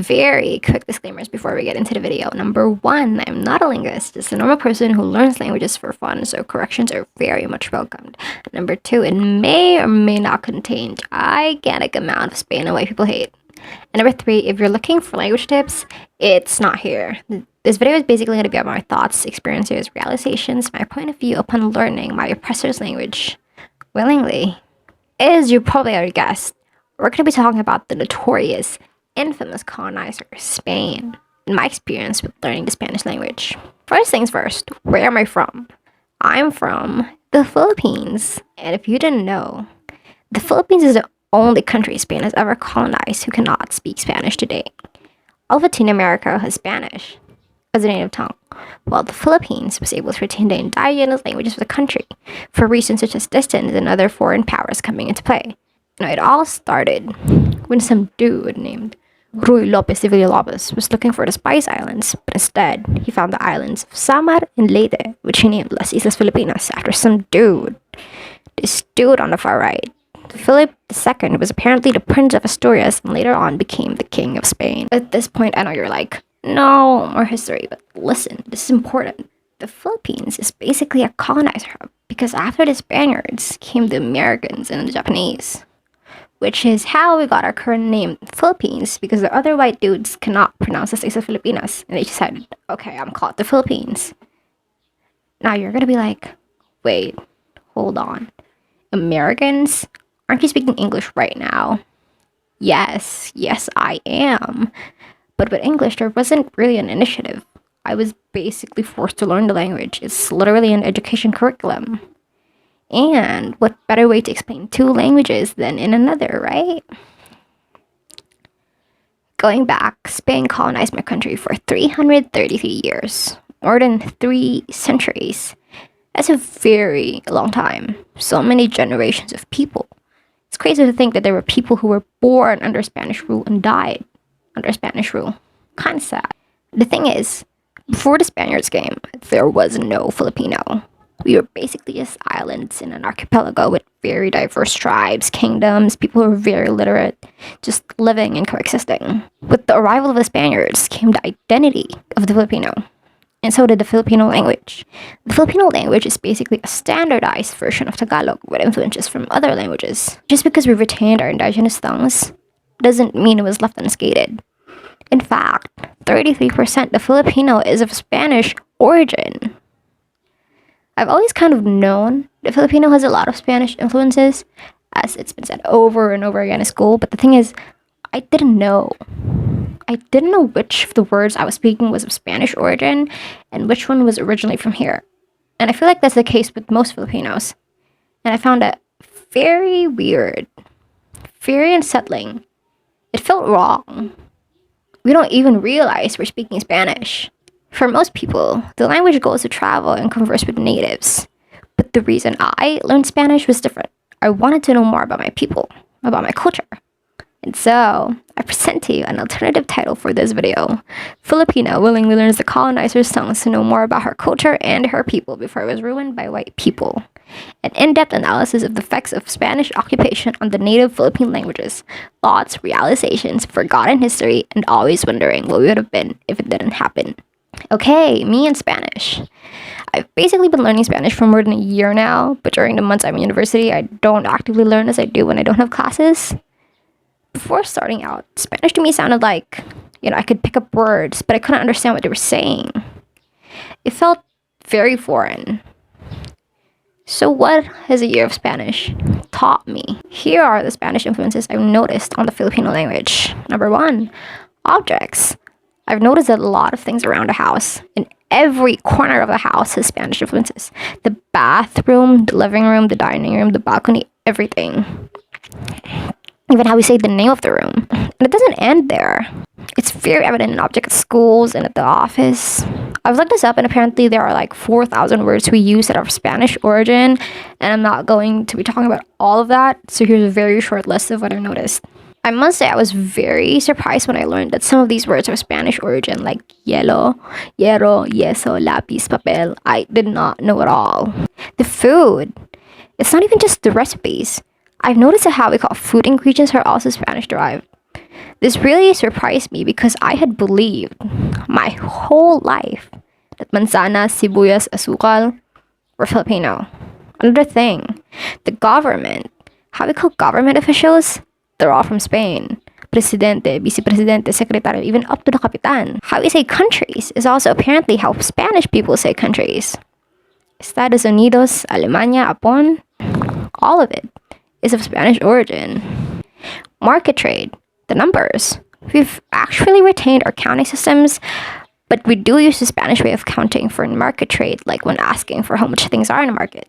Very quick disclaimers before we get into the video. Number one, I'm not a linguist, just a normal person who learns languages for fun, so corrections are very much welcomed. Number two, it may or may not contain gigantic amount of Spain and white people hate. And number three, if you're looking for language tips, it's not here. This video is basically going to be about my thoughts, experiences, realizations, my point of view upon learning my oppressor's language willingly. As you probably already guessed, we're going to be talking about the notorious, infamous colonizer, Spain, and my experience with learning the Spanish language. First things first, where am I from? I'm from the Philippines. And if you didn't know, the Philippines is the only country Spain has ever colonized who cannot speak Spanish today. All of Latin America has Spanish as a native tongue, while the Philippines was able to retain the indigenous languages of the country for reasons such as distance and other foreign powers coming into play. Now, it all started when some dude named Ruy Lopez de Villalobos was looking for the Spice Islands, but instead, he found the islands of Samar and Leyte, which he named Las Islas Filipinas after some dude. This dude on the far right, Philip II, was apparently the Prince of Asturias and later on became the King of Spain. At this point, I know you're like, no more history, but listen, this is important. The Philippines is basically a colonizer hub because after the Spaniards came the Americans and the Japanese, which is how we got our current name, Philippines, because the other white dudes cannot pronounce the Islas Filipinas, and they decided, okay, I'm called the Philippines. Now you're gonna be like, wait, hold on. Americans? Aren't you speaking English right now? Yes, I am. But with English, there wasn't really an initiative. I was basically forced to learn the language. It's literally an education curriculum. And what better way to explain two languages than in another, right? Going back, Spain colonized my country for 333 years, more than 3 centuries. That's a very long time. So many generations of people. It's crazy to think that there were people who were born under Spanish rule and died under Spanish rule. Kind of sad. The thing is, before the Spaniards came, there was no Filipino. We were basically just islands in an archipelago with very diverse tribes, kingdoms, people who were very literate, just living and coexisting. With the arrival of the Spaniards came the identity of the Filipino, and so did the Filipino language. The Filipino language is basically a standardized version of Tagalog with influences from other languages. Just because we retained our indigenous tongues doesn't mean it was left unscathed. In fact, 33% of Filipino is of Spanish origin. I've always kind of known that Filipino has a lot of Spanish influences, as it's been said over and over again in school, but the thing is, I didn't know. I didn't know which of the words I was speaking was of Spanish origin and which one was originally from here. And I feel like that's the case with most Filipinos. And I found it very weird, very unsettling. It felt wrong. We don't even realize we're speaking Spanish. For most people, the language goal is to travel and converse with natives. But the reason I learned Spanish was different. I wanted to know more about my people, about my culture. And so, I present to you an alternative title for this video. Filipino willingly learns the colonizer's tongues to know more about her culture and her people before it was ruined by white people. An in-depth analysis of the effects of Spanish occupation on the native Philippine languages, thoughts, realizations, forgotten history, and always wondering what we would have been if it didn't happen. Okay, me and Spanish. I've basically been learning Spanish for more than a year now, but during the months I'm in university, I don't actively learn as I do when I don't have classes. Before starting out, Spanish to me sounded like, I could pick up words, but I couldn't understand what they were saying. It felt very foreign. So what has a year of Spanish taught me? Here are the Spanish influences I've noticed on the Filipino language. Number 1, objects. I've noticed that a lot of things around the house, in every corner of the house, has Spanish influences. The bathroom, the living room, the dining room, the balcony, everything. Even how we say the name of the room. And it doesn't end there. It's very evident in objects at schools and at the office. I've looked this up and apparently there are like 4,000 words we use that are of Spanish origin, and I'm not going to be talking about all of that, so here's a very short list of what I noticed. I must say I was very surprised when I learned that some of these words are Spanish origin, like hielo, hierro, yeso, lápiz, papel. I did not know at all. The food. It's not even just the recipes. I've noticed that how we call food ingredients are also Spanish derived. This really surprised me because I had believed my whole life that manzanas, sibuyas, asukal were Filipino. Another thing, the government. How we call government officials? They're all from Spain. Presidente, vice-presidente, secretary, even up to the kapitan. How we say countries is also apparently how Spanish people say countries. Estados Unidos, Alemania, Japón, all of it is of Spanish origin. Market trade, the numbers. We've actually retained our counting systems, but we do use the Spanish way of counting for market trade, like when asking for how much things are in a market.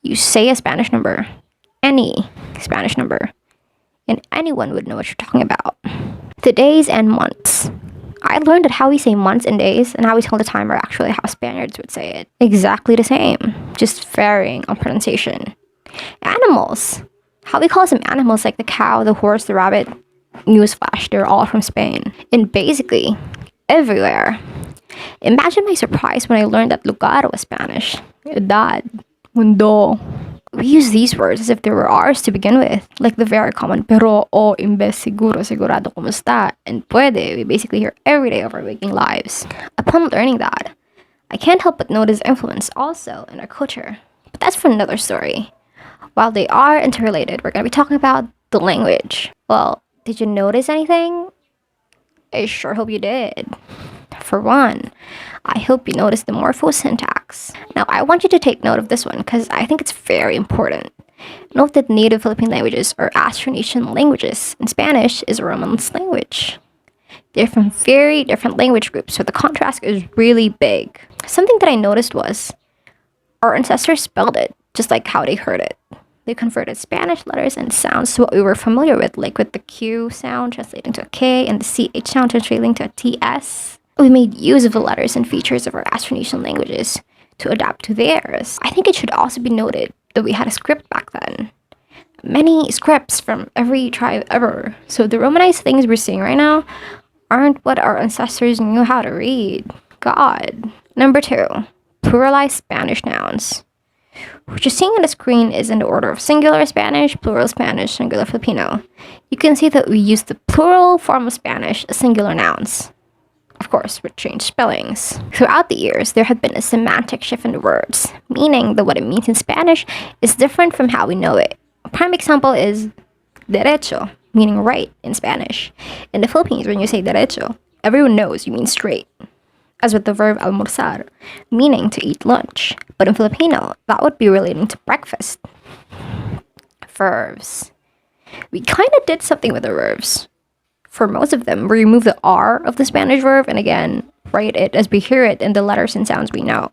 You say a Spanish number, any Spanish number, and anyone would know what you're talking about. The days and months. I learned that how we say months and days and how we tell the time are actually how Spaniards would say it. Exactly the same, just varying on pronunciation. Animals. How we call some animals like the cow, the horse, the rabbit. Newsflash, they're all from Spain. And basically, everywhere. Imagine my surprise when I learned that lugar was Spanish. Edad, mundo. We use these words as if they were ours to begin with, like the very common pero o imbes siguro sigurado kumusta and puede we basically hear every day of our waking lives. Upon learning that, I can't help but notice influence also in our culture. But that's for another story. While they are interrelated, we're going to be talking about the language. Well, did you notice anything? I sure hope you did. For one, I hope you noticed the morphosyntax. Now, I want you to take note of this one because I think it's very important. Note that native Philippine languages are Austronesian languages, and Spanish is a Romance language. They're from very different language groups, so the contrast is really big. Something that I noticed was our ancestors spelled it just like how they heard it. They converted Spanish letters and sounds to what we were familiar with, like with the Q sound translating to a K and the CH sound translating to a TS. We made use of the letters and features of our Austronesian languages to adapt to theirs. I think it should also be noted that we had a script back then. Many scripts from every tribe ever. So the Romanized things we're seeing right now aren't what our ancestors knew how to read. God. Number 2, pluralized Spanish nouns. What you're seeing on the screen is in the order of singular Spanish, plural Spanish, singular Filipino. You can see that we use the plural form of Spanish as singular nouns. Of course, with changed spellings. Throughout the years, there had been a semantic shift in the words, meaning that what it means in Spanish is different from how we know it. A prime example is derecho, meaning right in Spanish. In the Philippines, when you say derecho, everyone knows you mean straight. As with the verb almorzar, meaning to eat lunch. But in Filipino, that would be relating to breakfast. Verbs. We kind of did something with the verbs. For most of them, we remove the R of the Spanish verb and again, write it as we hear it in the letters and sounds we know.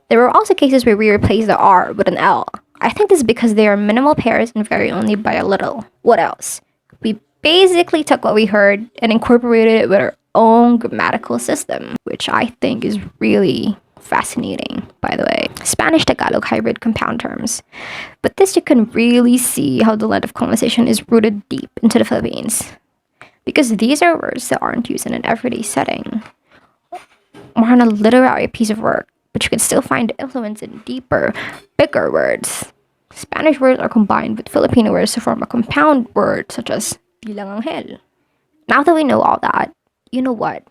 There were also cases where we replaced the R with an L. I think this is because they are minimal pairs and vary only by a little. What else? We basically took what we heard and incorporated it with our own grammatical system, which I think is really fascinating, by the way. Spanish-Tagalog hybrid compound terms. But this you can really see how the land of colonization is rooted deep into the Philippines. Because these are words that aren't used in an everyday setting, or on a literary piece of work, but you can still find influence in deeper, bigger words. Spanish words are combined with Filipino words to form a compound word such as bilang anghel. Now that we know all that, you know what?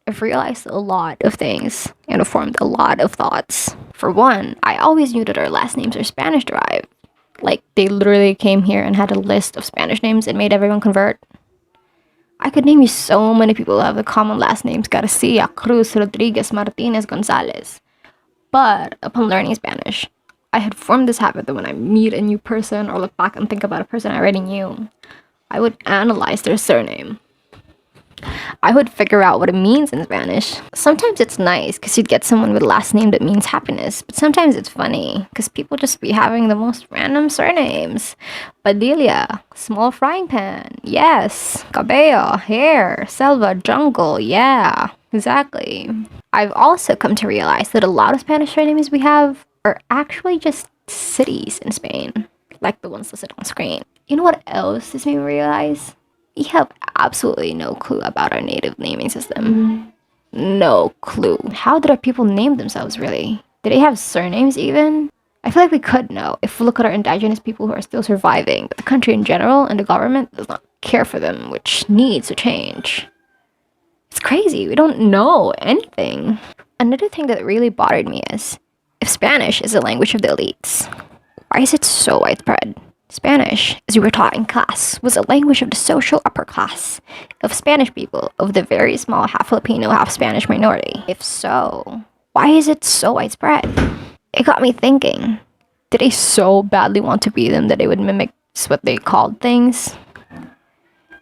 I've realized a lot of things and have formed a lot of thoughts. For one, I always knew that our last names are Spanish derived. Like, they literally came here and had a list of Spanish names and made everyone convert. I could name you so many people who have the common last names Garcia, Cruz, Rodriguez, Martinez, Gonzalez. But upon learning Spanish, I had formed this habit that when I meet a new person or look back and think about a person I already knew, I would analyze their surname. I would figure out what it means in Spanish. Sometimes it's nice because you'd get someone with a last name that means happiness, but sometimes it's funny because people just be having the most random surnames. Padilla, small frying pan, yes. Cabello, hair. Selva, jungle, yeah, exactly. I've also come to realize that a lot of Spanish surnames we have are actually just cities in Spain, like the ones listed on screen. You know what else this made me realize? We have absolutely no clue about our native naming system. No clue. How did our people name themselves, really? Did they have surnames even? I feel like we could know if we look at our indigenous people who are still surviving, but the country in general and the government does not care for them, which needs to change. It's crazy. We don't know anything. Another thing that really bothered me is if Spanish is the language of the elites, why is it so widespread? Spanish, as we were taught in class, was a language of the social upper class, of Spanish people, of the very small half Filipino, half Spanish minority. If so, why is it so widespread? It got me thinking, did they so badly want to be them that they would mimic what they called things?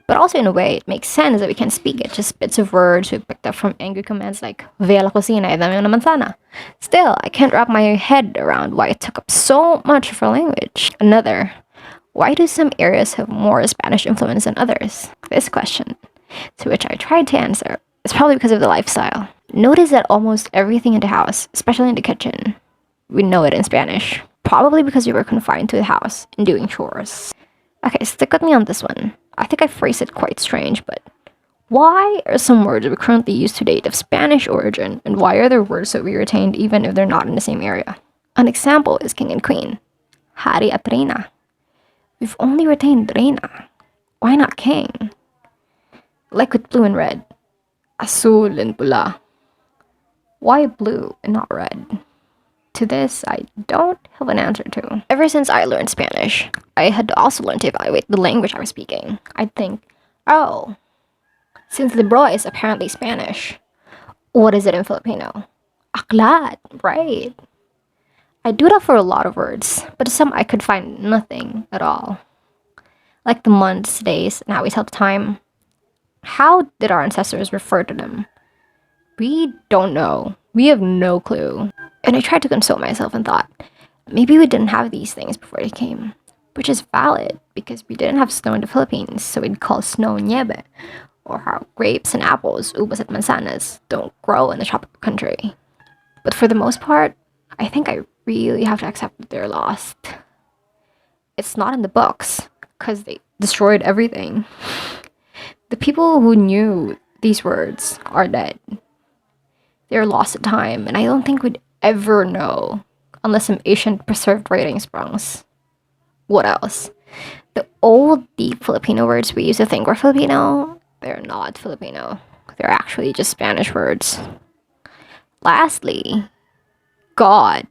But also in a way, it makes sense that we can speak it, just bits of words we picked up from angry commands like, "Ve a la cocina y dame una manzana." Still, I can't wrap my head around why it took up so much of our language. Another, why do some areas have more Spanish influence than others? This question, to which I tried to answer, is probably because of the lifestyle. Notice that almost everything in the house, especially in the kitchen, we know it in Spanish. Probably because we were confined to the house and doing chores. Okay, stick with me on this one. I think I phrased it quite strange, but why are some words we currently use to date of Spanish origin, and why are there words that we retained even if they're not in the same area? An example is king and queen, hari at reina. We've only retained reina. Why not king? Like with blue and red, azul and pula. Why blue and not red? To this, I don't have an answer to. Ever since I learned Spanish, I had also learned to evaluate the language I was speaking. I'd think, oh, since libro is apparently Spanish, what is it in Filipino? Aklat, right? I do that for a lot of words, but some I could find nothing at all. Like the months, days, and how we tell the time. How did our ancestors refer to them? We don't know. We have no clue. And I tried to console myself and thought, maybe we didn't have these things before they came. Which is valid, because we didn't have snow in the Philippines, so we'd call snow nieve. Or how grapes and apples, uvas at manzanas, don't grow in the tropical country. But for the most part, I think I really have to accept that they're lost. It's not in the books, because they destroyed everything. The people who knew these words are dead. They're lost to time, and I don't think we'd ever know unless some ancient preserved writing sprungs. What else? The old deep Filipino words we use to think we're Filipino, they're not Filipino. They're actually just Spanish words. Lastly, God.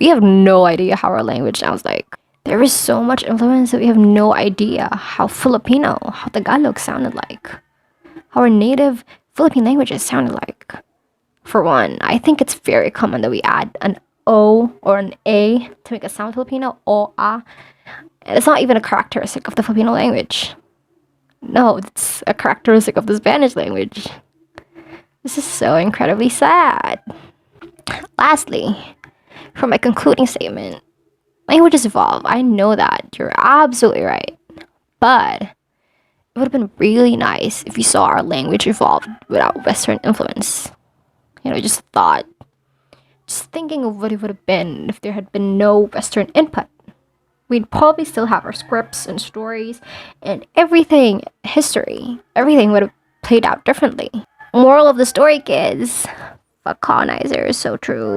We have no idea how our language sounds like. There is so much influence that we have no idea how Filipino, how Tagalog sounded like. How our native Philippine languages sounded like. For one, I think it's very common that we add an O or an A to make it sound Filipino, O, A. And it's not even a characteristic of the Filipino language. No, it's a characteristic of the Spanish language. This is so incredibly sad. Lastly, for my concluding statement, languages evolve. I know that. You're absolutely right. But it would have been really nice if you saw our language evolve without Western influence. Just thinking of what it would have been if there had been no Western input. We'd probably still have our scripts and stories and everything, history. Everything would have played out differently. Moral of the story, kids. Fuck colonizers, so true.